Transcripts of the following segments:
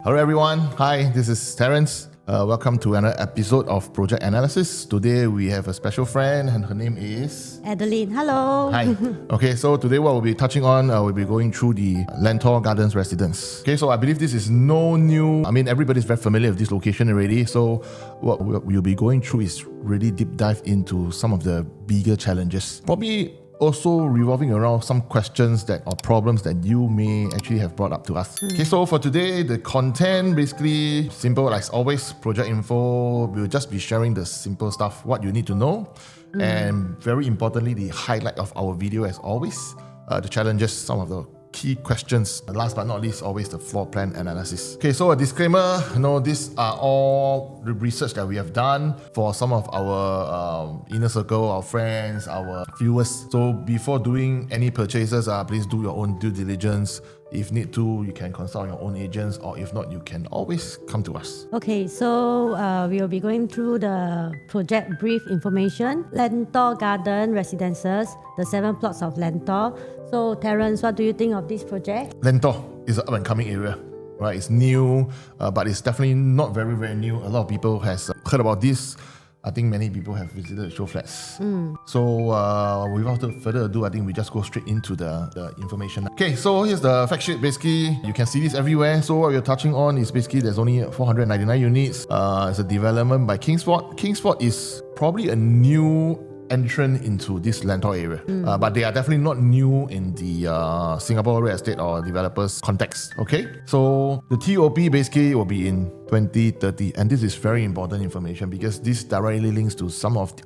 Hello everyone, hi, this is Terence. Welcome to another episode of Project Analysis. Today we have a special friend and her name is... Adeline, hello. Hi. Okay, so today what we'll be touching on, we'll be going through the Lentor Gardens Residences. Okay, so I believe this is no new... everybody's very familiar with this location already. So what we'll be going through is really deep dive into some of the bigger challenges. Probably also revolving around some questions that or problems that you may actually have brought up to us. Okay, so for today, the content basically simple, like always, project info. We'll just be sharing the simple stuff, what you need to know. And very importantly, the highlight of our video as always, the challenges, some of the key questions. And last but not least, always the floor plan analysis. Okay, so a disclaimer, these are all the research that we have done for some of our inner circle, our friends, our viewers. So before doing any purchases, please do your own due diligence. If need to, you can consult your own agents, or if not, you can always come to us. Okay, so we will be going through the project brief information. Lentor Garden Residences, the 7 plots of Lentor. So Terence, what do you think of this project? Lentor is an up-and-coming area. Right, it's new, but it's definitely not very, very new. A lot of people has heard about this. I think many people have visited the show flats. So without further ado, I think we just go straight into the information. Okay, so here's the fact sheet. Basically, you can see this everywhere. So what we're touching on is basically there's only 499 units. It's a development by Kingsport. Kingsport is probably a new entrant into this Lentor area, but they are definitely not new in the Singapore real estate or developers context. Okay, so the TOP basically will be in 2030, and this is very important information because this directly links to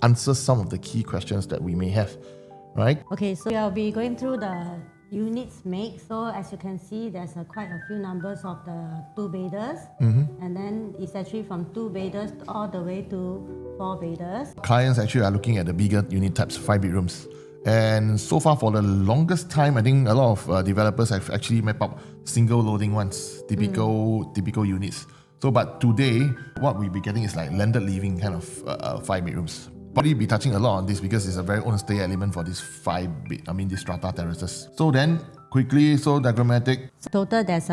answers some of the key questions that we may have, right? Okay, so we'll be going through the units made. So as you can see, there's quite a few numbers of the 2-beders, and then it's actually from 2-beders all the way to 4-beders. Clients actually are looking at the bigger unit types, 5 bedrooms. And so far, for the longest time, I think a lot of developers have actually mapped out single loading ones, typical units. So, but today, what we'll be getting is like landed living kind of 5 bedrooms. Probably be touching a lot on this because it's a very own stay element for these these strata terraces. So then, quickly, so diagrammatic. Total, there's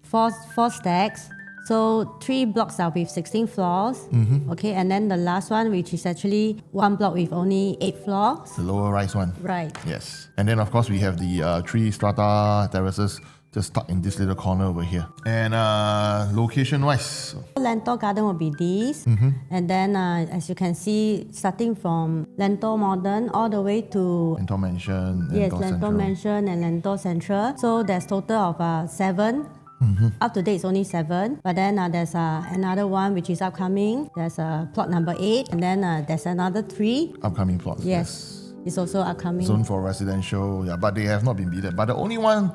four stacks. So 3 blocks are with 16 floors. Okay, and then the last one, which is actually 1 block with only 8 floors. The lower rise one. Right. Yes. And then, of course, we have the 3 strata terraces just stuck in this little corner over here. And location-wise, Lentor Garden will be this. And then, as you can see, starting from Lentor Modern all the way to... Lentor Mansion, Lentor Mansion and Lentor Central. So there's total of 7. Up to date it's only 7, but then there's another one which is upcoming. There's plot number 8, and then there's another 3 upcoming plots. Yes, it's also upcoming. Zone for residential, but they have not been bidded. But the only one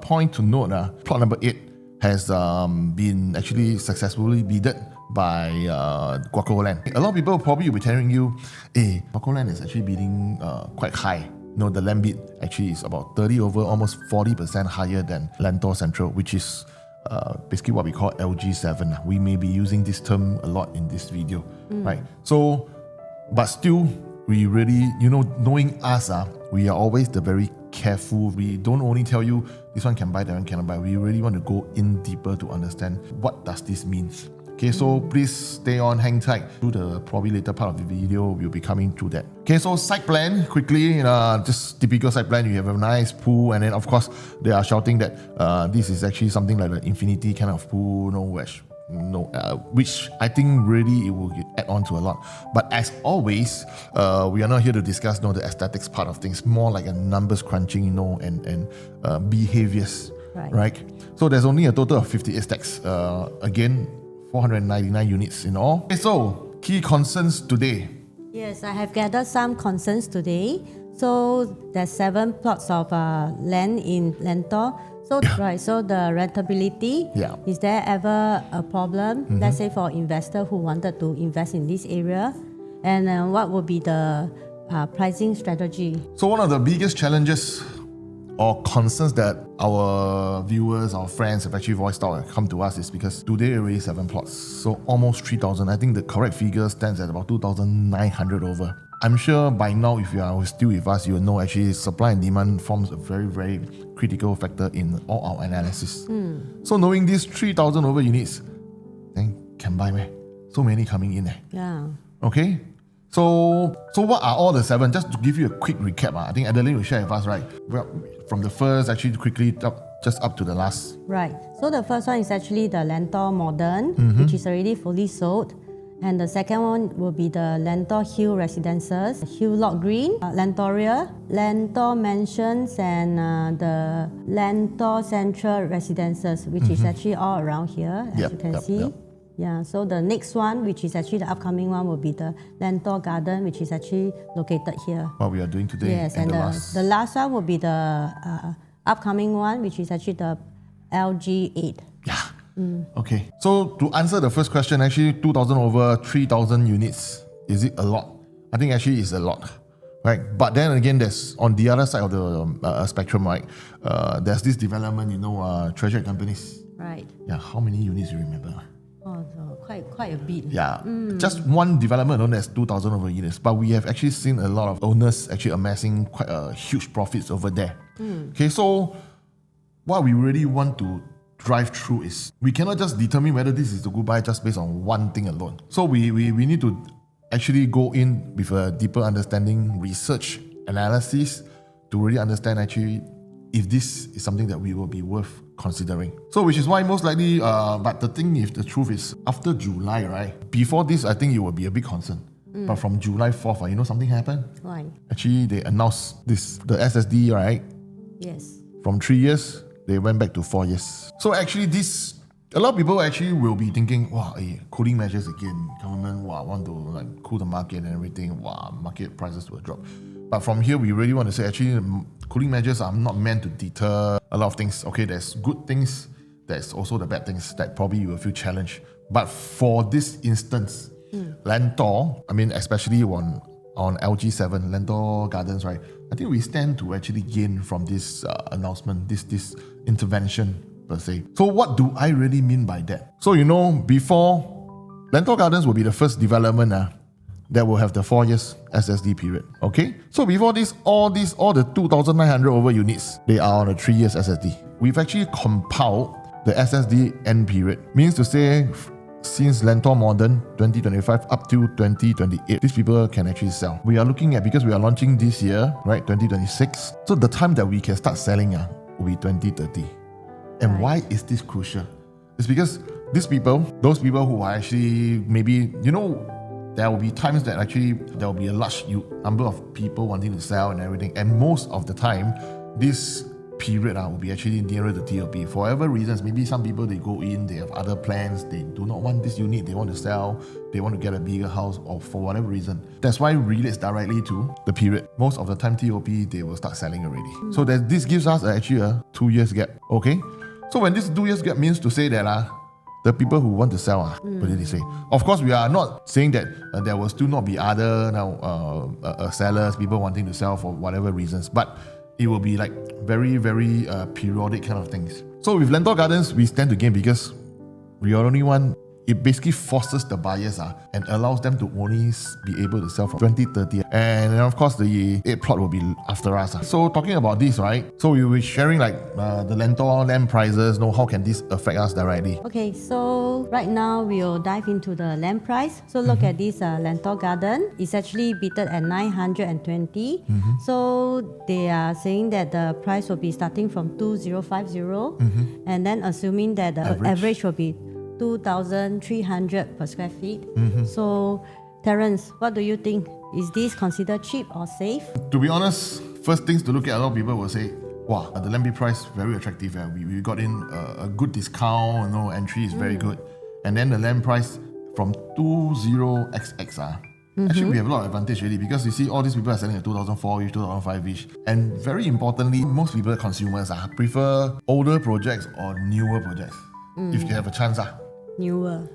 point to note, plot number 8 has been actually successfully bidded by Guaco Land. A lot of people probably will be telling you, hey, Guaco Land is actually bidding quite high. No, the land bid actually is about 30 over, almost 40% higher than Lentor Central, which is basically what we call LG7. We may be using this term a lot in this video, right? So, but still, we really, knowing us, we are always the very careful. We don't only tell you this one can buy, that one cannot buy. We really want to go in deeper to understand what does this mean. Okay, so please stay on, hang tight. Through the probably later part of the video, we'll be coming through that. Okay, so site plan, quickly, just typical site plan. You have a nice pool, and then of course, they are shouting that this is actually something like an infinity kind of pool, which I think really it will add on to a lot. But as always, we are not here to discuss the aesthetics part of things, more like a numbers crunching, and behaviors, right? So there's only a total of 58 stacks. Again, 499 units in all. Okay, so key concerns today. Yes, I have gathered some concerns today. So there's 7 plots of land in Lentor. So so the rentability, is there ever a problem? Let's say for investor who wanted to invest in this area, and what would be the pricing strategy? So one of the biggest challenges or concerns that our viewers, our friends have actually voiced out and come to us is because today already 7 plots, so almost 3,000. I think the correct figure stands at about 2,900 over. I'm sure by now, if you are still with us, you will know actually supply and demand forms a very, very critical factor in all our analysis. So knowing these 3,000 over units, then can buy me. So many coming in. Yeah. Okay? So what are all the 7? Just to give you a quick recap, I think Adeline will share with us, right? Well, from the first, actually quickly just up to the last. Right. So the first one is actually the Lentor Modern, which is already fully sold. And the second one will be the Lentor Hill Residences, Hill Lot Green, Lentoria, Lentor Mansions, and the Lentor Central Residences, which is actually all around here, as you can see. Yeah, so the next one, which is actually the upcoming one, will be the Lentor Garden, which is actually located here. What we are doing today. Yes, and the last one will be the upcoming one, which is actually the LG8. Yeah. Okay. So to answer the first question, actually 2,000 over 3,000 units, is it a lot? I think actually it's a lot, right? But then again, there's on the other side of the spectrum, right? There's this development, treasured companies. Right. Yeah. How many units do you remember? Oh, so quite a bit. Yeah. Just one development alone has 2,000 over units, but we have actually seen a lot of owners actually amassing quite huge profits over there. Okay. So what we really want to drive through is we cannot just determine whether this is a good buy just based on one thing alone. So we need to actually go in with a deeper understanding, research, analysis to really understand actually if this is something that we will be worth considering. So which is why most likely, but the thing is, the truth is after July, right? Before this, I think it will be a big concern. But from July 4th, something happened? Why? Actually, they announced this, the SSD, right? Yes. From 3 years, they went back to 4 years. So actually a lot of people actually will be thinking, wow, cooling measures again, government, want to cool the market and everything, market prices will drop. But from here, we really want to say actually cooling measures are not meant to deter a lot of things. Okay, there's good things, there's also the bad things that probably you will feel challenged. But for this instance, Lentor, especially on LG7, Lentor Gardens, right? I think we stand to actually gain from this announcement, this intervention per se. So what do I really mean by that? So before, Lentor Gardens will be the first development that will have the 4 years SSD period. Okay? So before this, all the 2,900 over units, they are on a 3 years SSD. We've actually compiled the SSD end period. Means to say, since Lentor Modern 2025 up to 2028, these people can actually sell. We are looking at, because we are launching this year, right, 2026. So the time that we can start selling will be 2030. And why is this crucial? It's because those people who are actually maybe, there will be times that actually there will be a large number of people wanting to sell and everything. And most of the time, this period will be actually nearer the TOP. For whatever reasons, maybe some people, they go in, they have other plans, they do not want this unit, they want to sell, they want to get a bigger house, or for whatever reason. That's why it relates directly to the period. Most of the time, TOP, they will start selling already. So this gives us actually a 2 years gap. Okay? So when this 2 years gap means to say that the people who want to sell, what did they say? Of course, we are not saying that there will still not be other sellers, people wanting to sell for whatever reasons, but it will be very, very periodic kind of things. So with Lentor Gardens, we stand to gain because we are the only one. It basically forces the buyers and allows them to only be able to sell from 2030. And then of course, the 8 plot will be after us. So talking about this, right? So we will sharing the Lentor land prices, how can this affect us directly? Okay, so right now we'll dive into the land price. So look at this Lentor Garden. It's actually bidded at 920. So they are saying that the price will be starting from 2050, and then assuming that the average will be 2,300 per square feet. So, Terence, what do you think? Is this considered cheap or safe? To be honest, first things to look at, a lot of people will say, wow, the land price very attractive. We got in a good discount, entry is very good. And then the land price from 20XX. Actually, we have a lot of advantage really, because you see all these people are selling at 2004-ish, 2005-ish. And very importantly, most people, consumers, prefer older projects or newer projects. If you have a chance. Newer.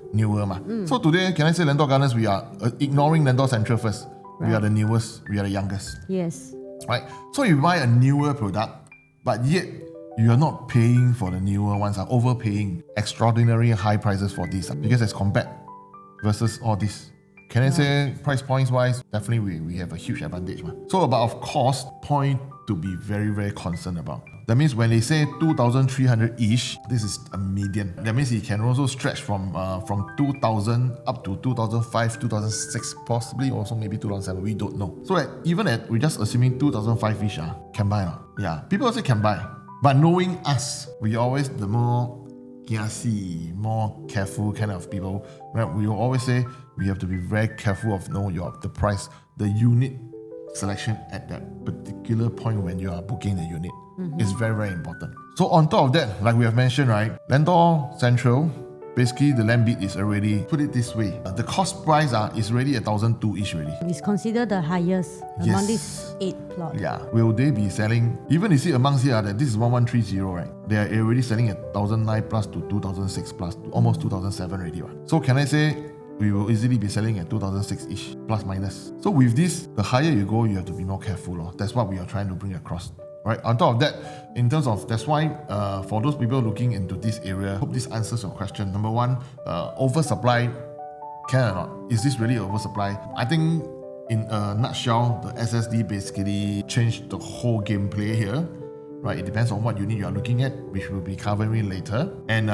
So today, can I say Lentor Gardens, we are ignoring Lentor Central first. Right. We are the newest, we are the youngest. Yes. Right? So you buy a newer product, but yet you are not paying for the newer ones, overpaying extraordinary high prices for these, because as compared versus all this. can I say price points wise, definitely we have a huge advantage. So about of cost point to be very, very concerned about. That means when they say 2,300-ish, this is a median. That means it can also stretch from 2,000 up to 2005, 2006, possibly also maybe 2007. We don't know. So even at we're just assuming 2005-ish, can buy. Yeah, people say can buy. But knowing us, we always the more kiasi, more careful kind of people. Right? We will always say we have to be very careful of the price, the unit selection at that particular point when you are booking the unit. Is very, very important. So on top of that, like we have mentioned, right, Lentor Central, basically the land bid is already, put it this way, the cost price is already 1,200-ish already. It's considered the highest among these 8 plots. Yeah. Will they be selling, even you see amongst here that this is 1130, right? They are already selling at 1,009 plus to 2,006 plus to almost 2,007 already. Right? So can I say we will easily be selling at 2,006-ish plus minus. So with this, the higher you go, you have to be more careful. That's what we are trying to bring across. Right. On top of that, in terms of, that's why for those people looking into this area, hope this answers your question. Number one, oversupply, can or not? Is this really oversupply? I think in a nutshell, the SSD basically changed the whole gameplay here. Right, it depends on what unit you are looking at, which we'll be covering later. And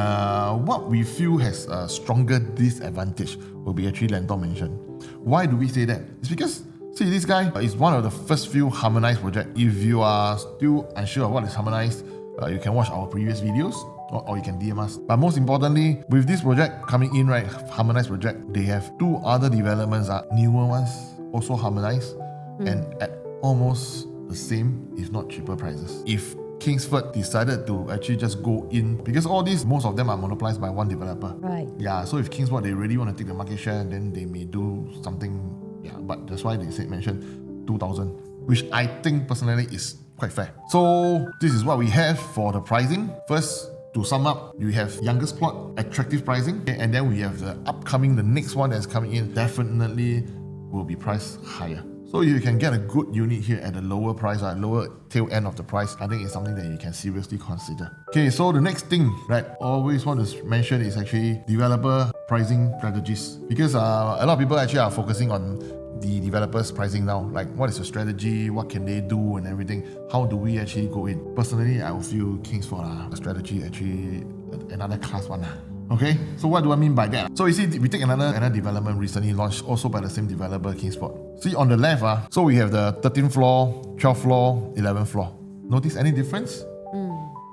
what we feel has a stronger disadvantage will be actually Lentor mentioned. Why do we say that? It's because see, this guy is one of the first few harmonized projects. If you are still unsure of what is harmonized, you can watch our previous videos or you can DM us. But most importantly, with this project coming in, right, harmonized project, they have 2 other developments, newer ones, also harmonized, and at almost the same, if not cheaper prices. If Kingsford decided to actually just go in, because all these, most of them are monopolized by one developer. Right. Yeah, so if Kingsford, they really want to take the market share, then they may do something. Yeah, but that's why they mentioned 2,000, which I think personally is quite fair. So this is what we have for the pricing. First, to sum up, you have youngest plot, attractive pricing, and then we have the next one that's coming in, definitely will be priced higher. So if you can get a good unit here at a lower price, or lower tail end of the price, I think it's something that you can seriously consider. Okay, so the next thing, right, always want to mention is actually developer pricing strategies. Because a lot of people actually are focusing on the developers pricing now. Like, what is the strategy? What can they do and everything? How do we actually go in? Personally, I will feel Kingsford a strategy actually another class one. Okay, so what do I mean by that? So you see, we take another development recently launched, also by the same developer, Kingsport. See on the left, so we have the 13th floor, 12th floor, 11th floor. Notice any difference?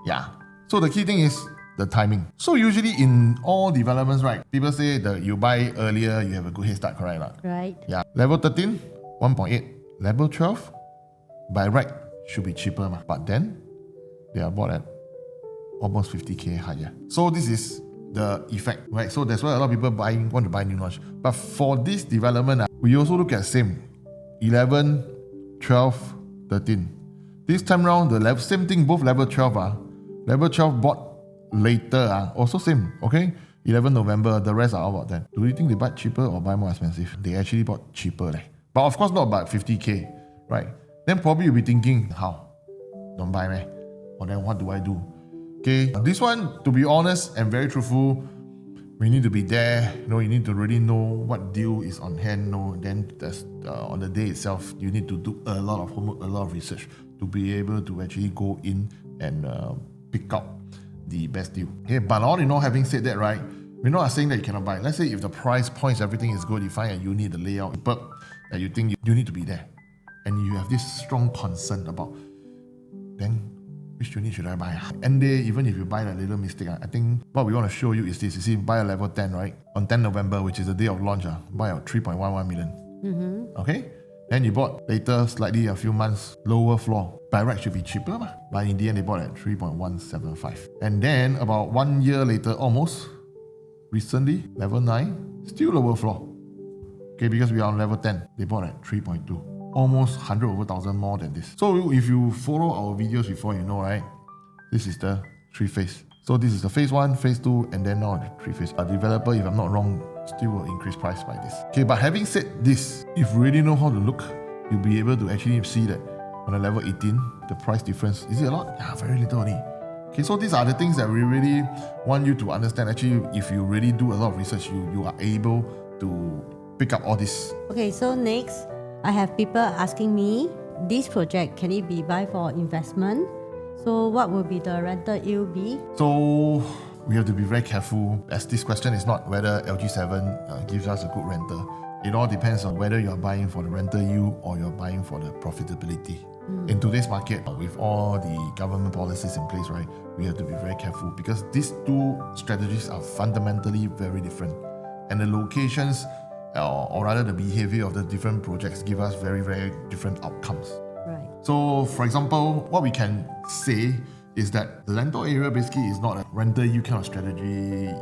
Yeah. So the key thing is the timing. So usually in all developments, right, people say that you buy earlier, you have a good head start, correct? Right. Yeah. Level 13, 1.8. Level 12, by right, should be cheaper. But then, they are bought at almost 50k higher. So this is the effect, right? So that's why a lot of people want to buy new launch. But for this development, we also look at same 11, 12, 13. This time around, the same thing, both level 12 level 12 bought later also same, okay? 11 November, the rest are all about that. Do you think they buy cheaper or buy more expensive? They actually bought cheaper. But of course not about 50k, right? Then probably you'll be thinking, how? Don't buy me. Or then what do I do? Okay, this one, to be honest and very truthful, we need to be there. You need to really know what deal is on hand. Then that's, on the day itself, you need to do a lot of homework, a lot of research to be able to actually go in and pick up the best deal. Okay, but all in all, having said that, right, we're not saying that you cannot buy. Let's say if the price points, everything is good, you find a unit, the layout, but that you think you need to be there, and you have this strong concern about, then which unit should I buy? And even if you buy a little mistake, I think what we want to show you is this. You see, buy a level 10, right? On 10 November, which is the day of launch, buy a 3.11 million. Okay? Then you bought later, slightly a few months, lower floor. By right should be cheaper, but in the end, they bought at 3.175. And then about 1 year later, almost, recently, level 9, still lower floor. Okay, because we are on level 10, they bought at 3.2. Almost 100 over 1,000 more than this. So if you follow our videos before, you know, right? This is the 3-phase. So this is the phase 1, phase 2, and then now the 3-phase. A developer, if I'm not wrong, still will increase price by this. Okay, but having said this, if you really know how to look, you'll be able to actually see that on the level 18, the price difference, is it a lot? Yeah, very little only. Okay, so these are the things that we really want you to understand. Actually, if you really do a lot of research, you are able to pick up all this. Okay, so next, I have people asking me, this project, can it be buy for investment? So what will be the rental yield be? So we have to be very careful, as this question is not whether LG7 gives us a good rental. It all depends on whether you're buying for the rental yield or you're buying for the profitability. In today's market, with all the government policies in place, right, we have to be very careful because these two strategies are fundamentally very different. And the locations, or rather the behavior of the different projects give us very, very different outcomes. Right. So, for example, what we can say is that the Lentor area basically is not a rental yield kind of strategy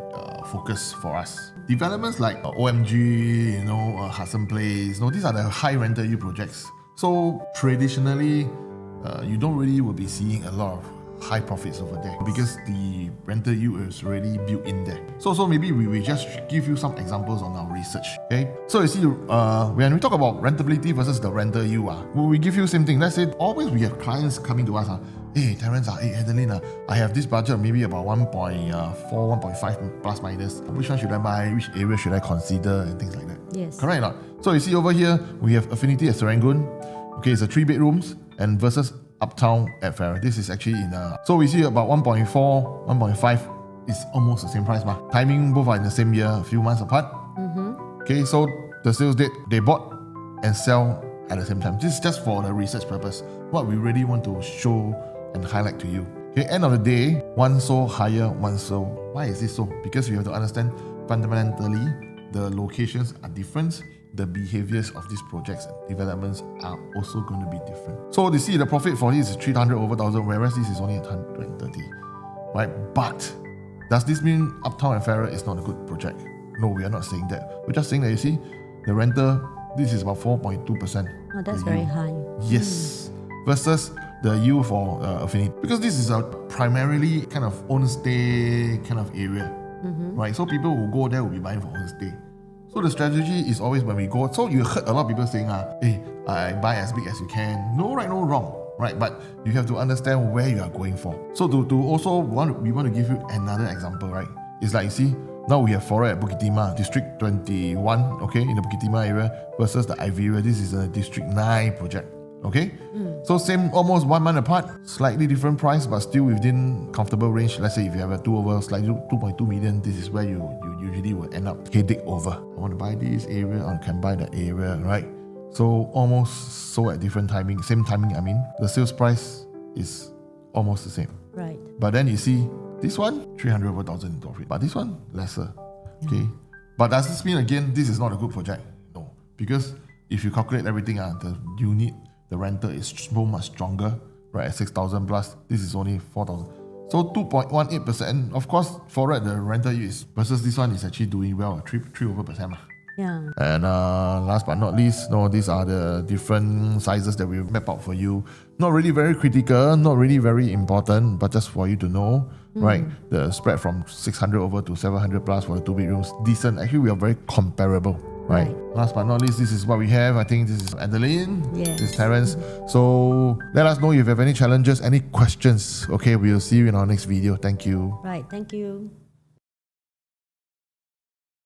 focus for us. Developments like OMG, Hudson Place, these are the high rental yield projects. So traditionally, you don't really will be seeing a lot of high profits over there because the rental yield is already built in there. So maybe we just give you some examples on our research. Okay. So you see, when we talk about rentability versus the rental yield, we give you same thing. Let's say always we have clients coming to us. Hey Terence, hey Adeline, I have this budget maybe about 1.4, 1.5 plus minus. Which one should I buy? Which area should I consider? And things like that. Yes. Correct or not? So you see over here, we have Affinity at Serangoon. Okay, it's a 3 bedrooms and versus Uptown at Farrer. This is actually in so we see about 1.4, 1.5 is almost the same price. Timing, both are in the same year, a few months apart. Okay, so the sales date, they bought and sell at the same time. This is just for the research purpose. What we really want to show and highlight to you. Okay, end of the day, one sold higher, one sold. Why is this so? Because you have to understand fundamentally the locations are different. The behaviors of these projects and developments are also going to be different. So you see the profit for this is 300 over 1,000, whereas this is only 130, right? But does this mean Uptown and Farrer is not a good project? No, we are not saying that. We're just saying that you see the rental, this is about 4.2%. Oh, that's very high. Yes, versus the yield for Affinity, because this is a primarily kind of own stay kind of area, right? So people who go there will be buying for own stay. So the strategy is always when we go. So you heard a lot of people saying, hey, I buy as big as you can. No right, no wrong, right? But you have to understand where you are going for. So to also we want to give you another example, right? It's like you see, now we have Farrer at Bukit Timah, District 21, okay, in the Bukit Timah area versus the Iveria. This is a District 9 project, okay? So same, almost 1 month apart, slightly different price, but still within comfortable range. Let's say if you have a 2.2 million, this is where you usually will end up headache over. I want to buy this area, or can buy that area, right? So almost so at different timing, same timing, I mean, the sales price is almost the same. Right. But then you see, this one, 300 over 1,000 in profit, but this one, lesser, okay? But does this mean, again, this is not a good project? No, because if you calculate everything, the unit, the rental is so much stronger, right? At 6,000 plus, this is only 4,000. So 2.18%. Of course, for the rental is versus this one is actually doing well, 3%. Yeah. And last but not least, these are the different sizes that we map out for you. Not really very critical, not really very important, but just for you to know, right? The spread from 600 over to 700 plus for the 2 bedrooms, decent. Actually, we are very comparable. Right. Last but not least, this is what we have. I think this is Adeline. Yes. This is Terence. So let us know if you have any challenges, any questions. Okay, we'll see you in our next video. Thank you. Right. Thank you.